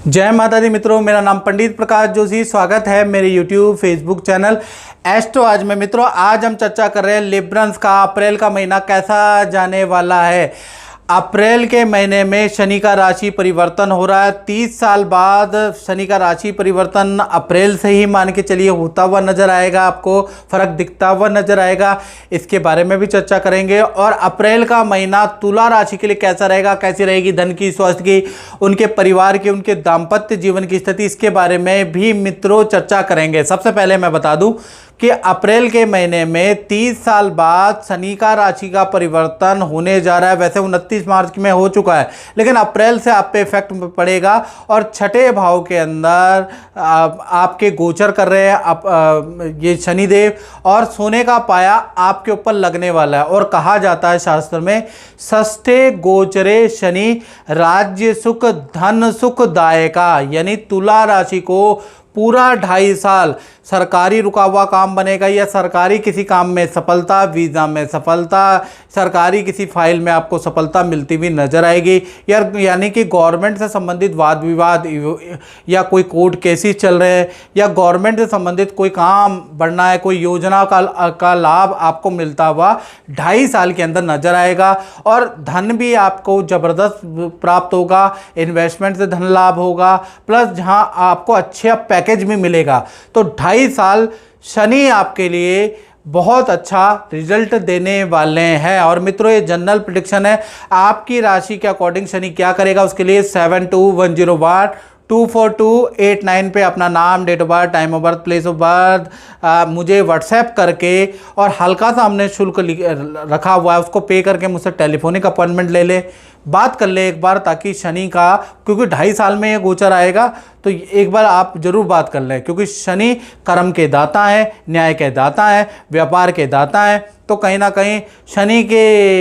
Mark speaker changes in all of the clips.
Speaker 1: जय माता दी मित्रों, मेरा नाम पंडित प्रकाश जोशी। स्वागत है मेरे YouTube फेसबुक चैनल एस्ट्रो आज में। मित्रों, आज हम चर्चा कर रहे हैं लिब्रंस का अप्रैल का महीना कैसा जाने वाला है। अप्रैल के महीने में शनि का राशि परिवर्तन हो रहा है। 30 साल बाद शनि का राशि परिवर्तन अप्रैल से ही मान के चलिए होता हुआ नजर आएगा, आपको फर्क दिखता हुआ नजर आएगा। इसके बारे में भी चर्चा करेंगे। और अप्रैल का महीना तुला राशि के लिए कैसा रहेगा, कैसी रहेगी धन की, स्वास्थ्य की, उनके परिवार की, उनके दाम्पत्य जीवन की स्थिति, इसके बारे में भी मित्रों चर्चा करेंगे। सबसे पहले मैं बता दूं कि अप्रैल के महीने में 30 साल बाद शनि का राशि का परिवर्तन होने जा रहा है। वैसे 29 मार्च में हो चुका है, लेकिन अप्रैल से आप पे इफेक्ट पड़ेगा। और छठे भाव के अंदर आपके गोचर कर रहे हैं ये शनिदेव, और सोने का पाया आपके ऊपर लगने वाला है। और कहा जाता है शास्त्र में, षष्ठे गोचरे शनि राज्य सुख धन सुख दायका, यानी तुला राशि को पूरा 2.5 साल सरकारी रुका हुआ काम बनेगा, या सरकारी किसी काम में सफलता, वीज़ा में सफलता, सरकारी किसी फाइल में आपको सफलता मिलती हुई नजर आएगी। यानी कि गवर्नमेंट से संबंधित वाद विवाद या कोई कोर्ट केसेस चल रहे हैं, या गवर्नमेंट से संबंधित कोई काम बढ़ना है, कोई योजना का लाभ आपको मिलता हुआ 2.5 साल के अंदर नजर आएगा। और धन भी आपको ज़बरदस्त प्राप्त होगा, इन्वेस्टमेंट से धन लाभ होगा, प्लस जहाँ आपको अच्छा पैकेज भी मिलेगा। तो 2.5 साल शनि आपके लिए बहुत अच्छा रिजल्ट देने वाले हैं। और मित्रों, ये जनरल प्रेडिक्शन है। आपकी राशि के अकॉर्डिंग शनि क्या करेगा, उसके लिए 721012 24289 पे अपना नाम, date of birth, time of birth, place of birth मुझे व्हाट्सएप करके, और हल्का सा हमने शुल्क रखा हुआ है उसको पे करके मुझसे टेलीफोनिक अपॉइंटमेंट ले ले, बात कर ले एक बार, ताकि शनि का, क्योंकि 2.5 साल में ये गोचर आएगा, तो एक बार आप जरूर बात कर लें। क्योंकि शनि कर्म के दाता हैं, न्याय के दाता हैं, व्यापार के दाता हैं। तो कहीं ना कहीं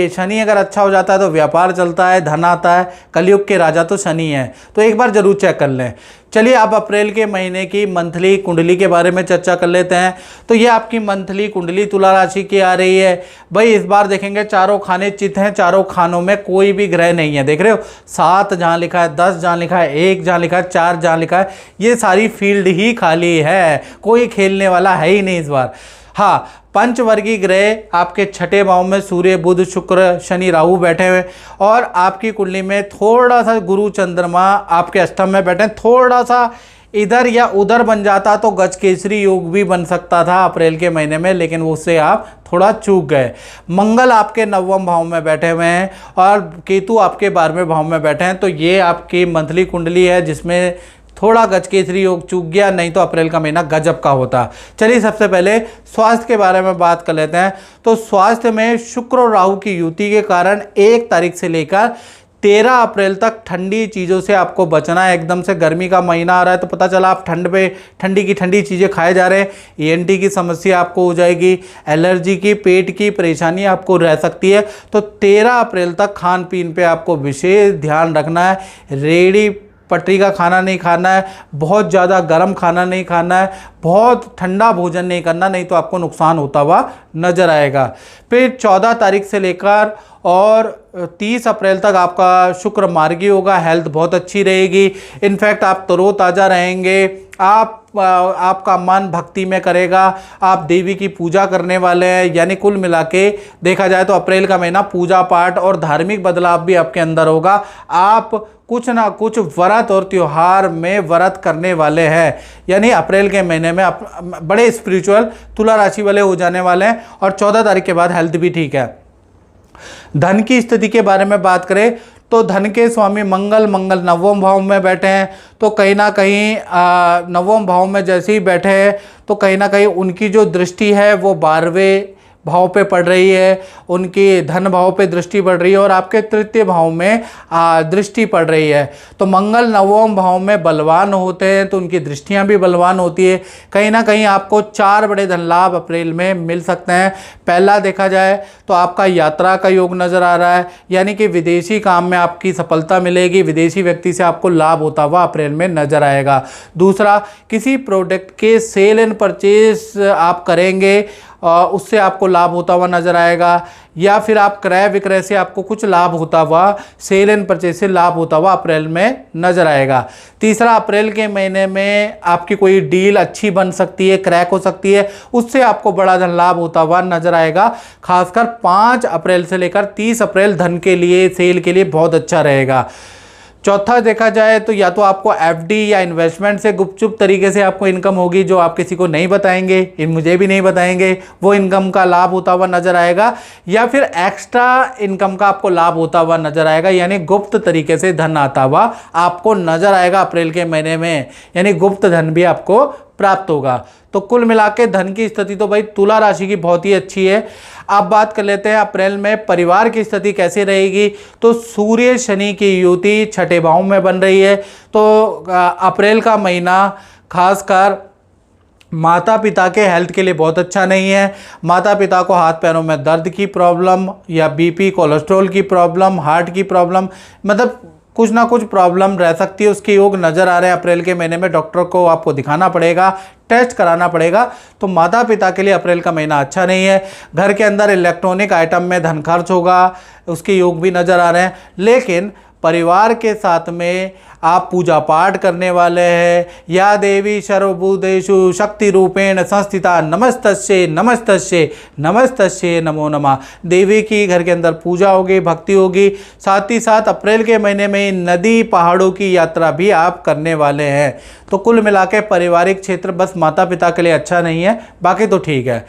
Speaker 1: शनि अगर अच्छा हो जाता है तो व्यापार चलता है, धन आता है। कलयुग के राजा तो शनि हैं, तो एक बार जरूर चेक कर लें। चलिए, आप अप्रैल के महीने की मंथली कुंडली के बारे में चर्चा कर लेते हैं। तो ये आपकी मंथली कुंडली तुला राशि की आ रही है। भाई, इस बार देखेंगे चारों खाने चित हैं, चारों खानों में कोई भी ग्रह नहीं है। देख रहे हो, 7 जहाँ लिखा है, 10 जहाँ लिखा है, 1 जहाँ लिखा है, 4 जहाँ लिखा है, ये सारी फील्ड ही खाली है, कोई खेलने वाला है ही नहीं इस बार। हाँ, पंचवर्गीय ग्रह आपके छठे भाव में सूर्य, बुध, शुक्र, शनि, राहु बैठे हुए, और आपकी कुंडली में थोड़ा सा गुरु, चंद्रमा आपके अष्टम में बैठे। थोड़ा सा इधर या उधर बन जाता तो गजकेसरी योग भी बन सकता था अप्रैल के महीने में, लेकिन उससे आप थोड़ा चूक गए। मंगल आपके 9वें भाव में बैठे हुए हैं, और केतु आपके 12वें भाव में बैठे हैं। तो ये आपकी मंथली कुंडली है, जिसमें थोड़ा गजकेसरी योग चूक गया, नहीं तो अप्रैल का महीना गजब का होता। चलिए, सबसे पहले स्वास्थ्य के बारे में बात कर लेते हैं। तो स्वास्थ्य में शुक्र और राहु की युति के कारण 1 तारीख से लेकर 13 अप्रैल तक ठंडी चीज़ों से आपको बचना है। एकदम से गर्मी का महीना आ रहा है, तो पता चला आप ठंडी चीज़ें खाए जा रहे हैं, ENT की समस्या आपको हो जाएगी, एलर्जी की, पेट की परेशानी आपको रह सकती है। तो 13 अप्रैल तक खान पीन पे आपको विशेष ध्यान रखना है। रेडी पटरी का खाना नहीं खाना है, बहुत ज़्यादा गर्म खाना नहीं खाना है, बहुत ठंडा भोजन नहीं करना, नहीं तो आपको नुकसान होता हुआ नजर आएगा। फिर 14 तारीख से लेकर और 30 अप्रैल तक आपका शुक्र मार्गी होगा, हेल्थ बहुत अच्छी रहेगी। इनफैक्ट आप तरोताज़ा रहेंगे, आपका मन भक्ति में करेगा, आप देवी की पूजा करने वाले हैं। यानी कुल मिला के देखा जाए तो अप्रैल का महीना पूजा पाठ और धार्मिक बदलाव भी आपके अंदर होगा। आप कुछ ना कुछ व्रत और त्योहार में व्रत करने वाले हैं। यानी अप्रैल के महीने में आप बड़े स्पिरिचुअल तुला राशि वाले हो जाने वाले हैं। और 14 तारीख के बाद हेल्थ भी ठीक है। धन की स्थिति के बारे में बात करें तो धन के स्वामी मंगल 9वें भाव में बैठे हैं। तो कहीं ना कहीं 9वें भाव में जैसे ही बैठे हैं, तो कहीं ना कहीं उनकी जो दृष्टि है वो 12वें भाव पे पड़ रही है, उनकी धन भाव पे दृष्टि पड़ रही है, और आपके तृतीय भाव में दृष्टि पड़ रही है। तो मंगल 9वें भाव में बलवान होते हैं, तो उनकी दृष्टियां भी बलवान होती है। कहीं ना कहीं आपको 4 बड़े धन लाभ अप्रैल में मिल सकते हैं। पहला देखा जाए तो आपका यात्रा का योग नज़र आ रहा है, यानी कि विदेशी काम में आपकी सफलता मिलेगी, विदेशी व्यक्ति से आपको लाभ होता हुआ अप्रैल में नजर आएगा। दूसरा, किसी प्रोडक्ट के सेल एंड परचेज आप करेंगे, उससे आपको लाभ होता हुआ नजर आएगा, या फिर आप क्रय विक्रय से आपको कुछ लाभ होता हुआ, सेल एंड परचेज से लाभ होता हुआ अप्रैल में नजर आएगा। तीसरा, अप्रैल के महीने में आपकी कोई डील अच्छी बन सकती है, क्रैक हो सकती है, उससे आपको बड़ा धन लाभ होता हुआ नजर आएगा। खासकर 5 अप्रैल से लेकर 30 अप्रैल धन के लिए, सेल के लिए बहुत अच्छा रहेगा। चौथा देखा जाए तो या तो आपको एफडी या इन्वेस्टमेंट से गुपचुप तरीके से आपको इनकम होगी, जो आप किसी को नहीं बताएंगे, मुझे भी नहीं बताएंगे, वो इनकम का लाभ होता हुआ नजर आएगा, या फिर एक्स्ट्रा इनकम का आपको लाभ होता हुआ नजर आएगा, यानी गुप्त तरीके से धन आता हुआ आपको नजर आएगा अप्रैल के महीने में, यानी गुप्त धन भी आपको प्राप्त होगा। तो कुल मिला के धन की स्थिति तो भाई तुला राशि की बहुत ही अच्छी है। अब बात कर लेते हैं अप्रैल में परिवार की स्थिति कैसे रहेगी। तो सूर्य शनि की युति छठे भाव में बन रही है, तो अप्रैल का महीना खासकर माता पिता के हेल्थ के लिए बहुत अच्छा नहीं है। माता पिता को हाथ पैरों में दर्द की प्रॉब्लम, या बीपी कोलेस्ट्रॉल की प्रॉब्लम, हार्ट की प्रॉब्लम, मतलब कुछ ना कुछ प्रॉब्लम रह सकती है, उसके योग नज़र आ रहे हैं अप्रैल के महीने में। डॉक्टर को आपको दिखाना पड़ेगा, टेस्ट कराना पड़ेगा। तो माता पिता के लिए अप्रैल का महीना अच्छा नहीं है। घर के अंदर इलेक्ट्रॉनिक आइटम में धन खर्च होगा, उसके योग भी नज़र आ रहे हैं। लेकिन परिवार के साथ में आप पूजा पाठ करने वाले हैं, या देवी सर्वभूतेषु शक्ति रूपेण संस्थिता नमस्तस्ये नमस्तस्ये नमस्तस्ये नमो नमः। देवी की घर के अंदर पूजा होगी, भक्ति होगी। साथ ही साथ अप्रैल के महीने में नदी पहाड़ों की यात्रा भी आप करने वाले हैं। तो कुल मिला के पारिवारिक क्षेत्र बस माता पिता के लिए अच्छा नहीं है, बाकी तो ठीक है।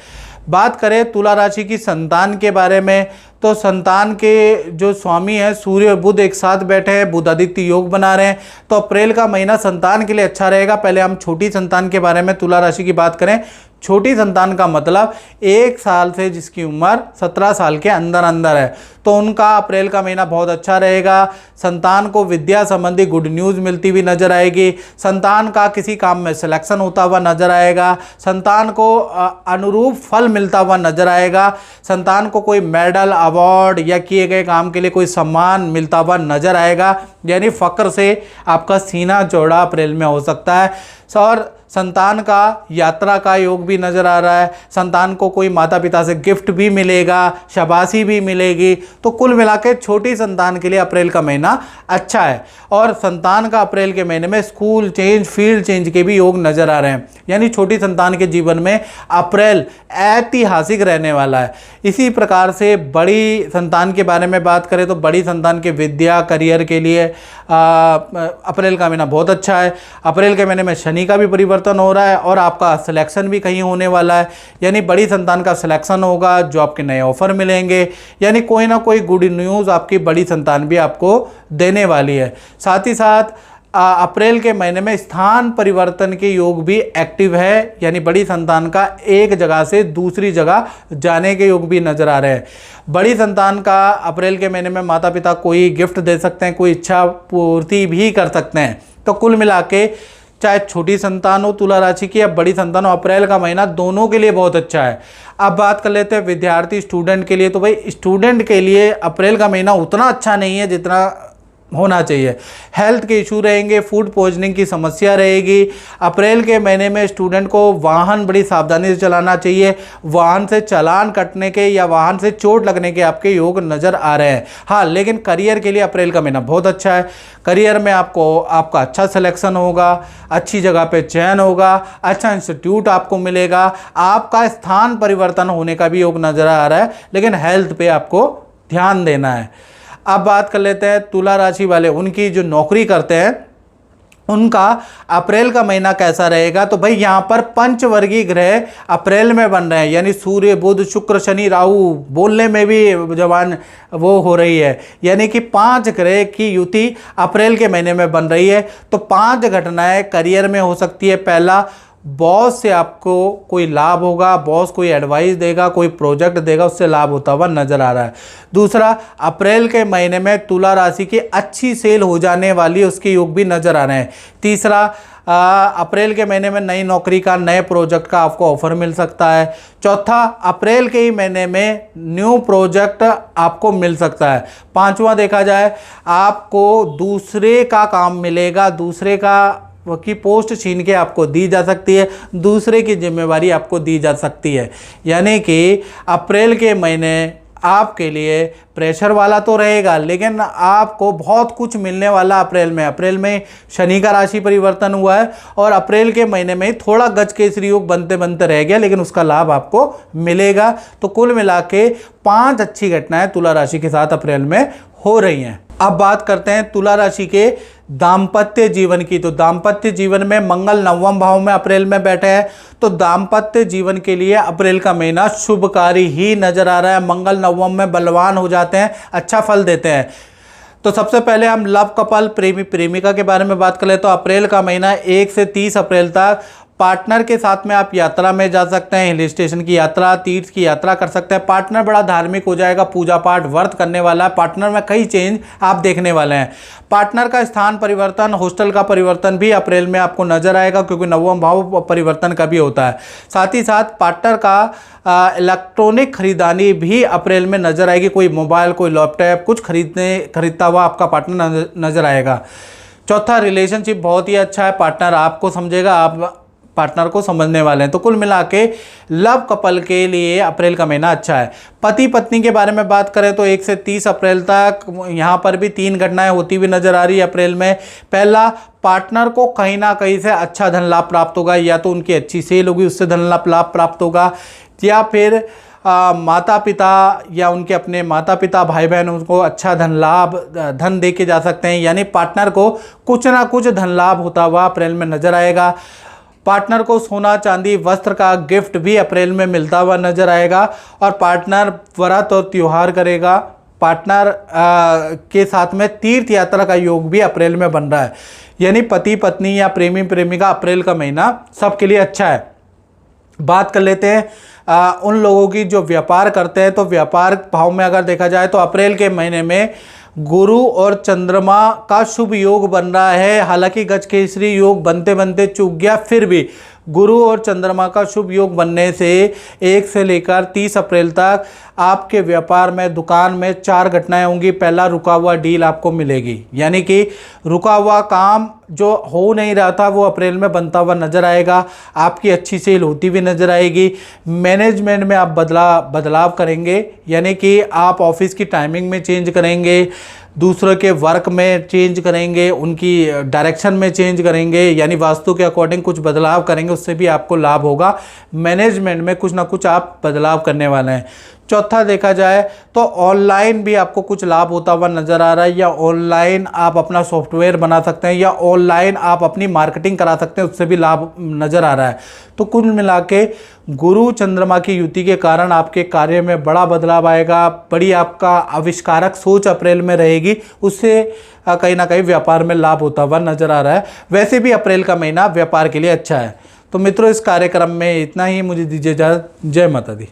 Speaker 1: बात करें तुला राशि की संतान के बारे में, तो संतान के जो स्वामी है सूर्य और बुध एक साथ बैठे हैं, बुध आदित्य योग बना रहे हैं, तो अप्रैल का महीना संतान के लिए अच्छा रहेगा। पहले हम छोटी संतान के बारे में तुला राशि की बात करें। छोटी संतान का मतलब 1 साल से जिसकी उम्र 17 साल के अंदर अंदर है, तो उनका अप्रैल का महीना बहुत अच्छा रहेगा। संतान को विद्या संबंधी गुड न्यूज़ मिलती हुई नजर आएगी। संतान का किसी काम में सिलेक्शन होता हुआ नजर आएगा। संतान को अनुरूप फल मिलता हुआ नजर आएगा। संतान को कोई मेडल, अवार्ड या किए गए काम के लिए कोई सम्मान मिलता हुआ नजर आएगा, यानी फक्र से आपका सीना चौड़ा अप्रैल में हो सकता है। और संतान का यात्रा का योग भी नज़र आ रहा है। संतान को कोई माता पिता से गिफ्ट भी मिलेगा, शाबाशी भी मिलेगी। तो कुल मिला के छोटी संतान के लिए अप्रैल का महीना अच्छा है। और संतान का अप्रैल के महीने में स्कूल चेंज, फील्ड चेंज के भी योग नज़र आ रहे हैं, यानी छोटी संतान के जीवन में अप्रैल ऐतिहासिक रहने वाला है। इसी प्रकार से बड़ी संतान के बारे में बात करें तो बड़ी संतान के विद्या, करियर के लिए अप्रैल का महीना बहुत अच्छा है। अप्रैल के महीने में शनि का भी परिवर्तन हो रहा है और आपका सिलेक्शन भी कहीं होने वाला है, यानी बड़ी संतान का सिलेक्शन होगा, जो आपके नए ऑफर मिलेंगे, यानी कोई ना कोई गुड न्यूज़ आपकी बड़ी संतान भी आपको देने वाली है। साथ ही साथ अप्रैल के महीने में स्थान परिवर्तन के योग भी एक्टिव है, यानी बड़ी संतान का एक जगह से दूसरी जगह जाने के योग भी नजर आ रहे हैं। बड़ी संतान का अप्रैल के महीने में माता पिता कोई गिफ्ट दे सकते हैं, कोई इच्छा पूर्ति भी कर सकते हैं। तो कुल मिला के चाहे छोटी संतान हो तुला राशि की या बड़ी संतान हो, अप्रैल का महीना दोनों के लिए बहुत अच्छा है। अब बात कर लेते हैं विद्यार्थी स्टूडेंट के लिए। तो भाई स्टूडेंट के लिए अप्रैल का महीना उतना अच्छा नहीं है जितना होना चाहिए। हेल्थ के इशू रहेंगे, फूड पॉइजनिंग की समस्या रहेगी। अप्रैल के महीने में स्टूडेंट को वाहन बड़ी सावधानी से चलाना चाहिए। वाहन से चालान कटने के या वाहन से चोट लगने के आपके योग नज़र आ रहे हैं। हाँ, लेकिन करियर के लिए अप्रैल का महीना बहुत अच्छा है। करियर में आपका अच्छा सिलेक्शन होगा, अच्छी जगह पे चयन होगा, अच्छा इंस्टीट्यूट आपको मिलेगा, आपका स्थान परिवर्तन होने का भी योग नज़र आ रहा है, लेकिन हेल्थ पे आपको ध्यान देना है। अब बात कर लेते हैं तुला राशि वाले, उनकी जो नौकरी करते हैं उनका अप्रैल का महीना कैसा रहेगा। तो भाई यहाँ पर पंचवर्गीय ग्रह अप्रैल में बन रहे हैं, यानी सूर्य, बुध, शुक्र, शनि, राहु, बोलने में भी जवान वो हो रही है, यानी कि 5 ग्रह की युति अप्रैल के महीने में बन रही है। तो 5 घटनाएं करियर में हो सकती है। पहला, बॉस से आपको कोई लाभ होगा, बॉस कोई एडवाइस देगा, कोई प्रोजेक्ट देगा, उससे लाभ होता हुआ नजर आ रहा है। दूसरा, अप्रैल के महीने में तुला राशि की अच्छी सेल हो जाने वाली उसके योग भी नजर आ रहे हैं। तीसरा, अप्रैल के महीने में नई नौकरी का, नए प्रोजेक्ट का आपको ऑफर मिल सकता है। चौथा, अप्रैल के ही महीने में न्यू प्रोजेक्ट आपको मिल सकता है। पांचवा देखा जाए, आपको दूसरे का काम मिलेगा, दूसरे का की पोस्ट छीन के आपको दी जा सकती है, दूसरे की जिम्मेवारी आपको दी जा सकती है। यानी कि अप्रैल के महीने आपके लिए प्रेशर वाला तो रहेगा, लेकिन आपको बहुत कुछ मिलने वाला अप्रैल में शनि का राशि परिवर्तन हुआ है और अप्रैल के महीने में ही थोड़ा गजकेसरी योग बनते बनते रह गया, लेकिन उसका लाभ आपको मिलेगा। तो कुल मिला के 5 अच्छी घटनाएं तुला राशि के साथ अप्रैल में हो रही हैं। अब बात करते हैं तुला राशि के दाम्पत्य जीवन की। तो दाम्पत्य जीवन में मंगल 9वें भाव में अप्रैल में बैठे हैं, तो दाम्पत्य जीवन के लिए अप्रैल का महीना शुभकारी ही नजर आ रहा है। मंगल 9वें में बलवान हो जाते हैं, अच्छा फल देते हैं। तो सबसे पहले हम लव कपल प्रेमी प्रेमिका के बारे में बात कर ले तो अप्रैल का महीना 1 से 30 अप्रैल तक पार्टनर के साथ में आप यात्रा में जा सकते हैं, हिल स्टेशन की यात्रा, तीर्थ की यात्रा कर सकते हैं। पार्टनर बड़ा धार्मिक हो जाएगा, पूजा पाठ व्रत करने वाला है, पार्टनर में कई चेंज आप देखने वाले हैं। पार्टनर का स्थान परिवर्तन, हॉस्टल का परिवर्तन भी अप्रैल में आपको नजर आएगा, क्योंकि 9वां भाव परिवर्तन का भी होता है। साथ ही साथ पार्टनर का इलेक्ट्रॉनिक खरीदारी भी अप्रैल में नजर आएगी, कोई मोबाइल, कोई लैपटॉप, कुछ खरीदता हुआ आपका पार्टनर नजर आएगा। चौथा, रिलेशनशिप बहुत ही अच्छा है, पार्टनर आपको समझेगा, आप पार्टनर को समझने वाले हैं। तो कुल मिला के लव कपल के लिए अप्रैल का महीना अच्छा है। पति पत्नी के बारे में बात करें तो 1 से 30 अप्रैल तक यहाँ पर भी 3 घटनाएं होती हुई नजर आ रही है अप्रैल में। पहला, पार्टनर को कहीं ना कहीं से अच्छा धन लाभ प्राप्त होगा, या तो उनकी अच्छी सेल होगी उससे धन लाभ प्राप्त होगा, या फिर माता पिता या उनके अपने माता पिता भाई बहन उनको अच्छा धन दे के जा सकते हैं। यानी पार्टनर को कुछ ना कुछ धन लाभ होता हुआ अप्रैल में नजर आएगा। पार्टनर को सोना चांदी वस्त्र का गिफ्ट भी अप्रैल में मिलता हुआ नजर आएगा। और पार्टनर व्रत और त्योहार करेगा। पार्टनर के साथ में तीर्थ यात्रा का योग भी अप्रैल में बन रहा है। यानी पति पत्नी या प्रेमी प्रेमिका अप्रैल का महीना सबके लिए अच्छा है। बात कर लेते हैं उन लोगों की जो व्यापार करते हैं। तो व्यापार भाव में अगर देखा जाए तो अप्रैल के महीने में गुरु और चंद्रमा का शुभ योग बन रहा है। हालांकि गजकेसरी योग बनते बनते चूक गया, फिर भी गुरु और चंद्रमा का शुभ योग बनने से 1 से लेकर 30 अप्रैल तक आपके व्यापार में, दुकान में 4 घटनाएं होंगी। पहला, रुका हुआ डील आपको मिलेगी, यानी कि रुका हुआ काम जो हो नहीं रहा था वो अप्रैल में बनता हुआ नजर आएगा। आपकी अच्छी सेल होती हुई नजर आएगी। मैनेजमेंट में आप बदलाव करेंगे, यानी कि आप ऑफिस की टाइमिंग में चेंज करेंगे, दूसरों के वर्क में चेंज करेंगे, उनकी डायरेक्शन में चेंज करेंगे, यानी वास्तु के अकॉर्डिंग कुछ बदलाव करेंगे, उससे भी आपको लाभ होगा। मैनेजमेंट में कुछ ना कुछ आप बदलाव करने वाले हैं। चौथा, देखा जाए तो ऑनलाइन भी आपको कुछ लाभ होता हुआ नजर आ रहा है, या ऑनलाइन आप अपना सॉफ्टवेयर बना सकते हैं, या ऑनलाइन आप अपनी मार्केटिंग करा सकते हैं, उससे भी लाभ नजर आ रहा है। तो कुल मिला के गुरु चंद्रमा की युति के कारण आपके कार्य में बड़ा बदलाव आएगा। बड़ी आपका आविष्कारक सोच अप्रैल में रहेगी, उससे कहीं ना कहीं व्यापार में लाभ होता हुआ नजर आ रहा है। वैसे भी अप्रैल का महीना व्यापार के लिए अच्छा है। तो मित्रों, इस कार्यक्रम में इतना ही। मुझे दीजिए इजाजत। जय माता दी।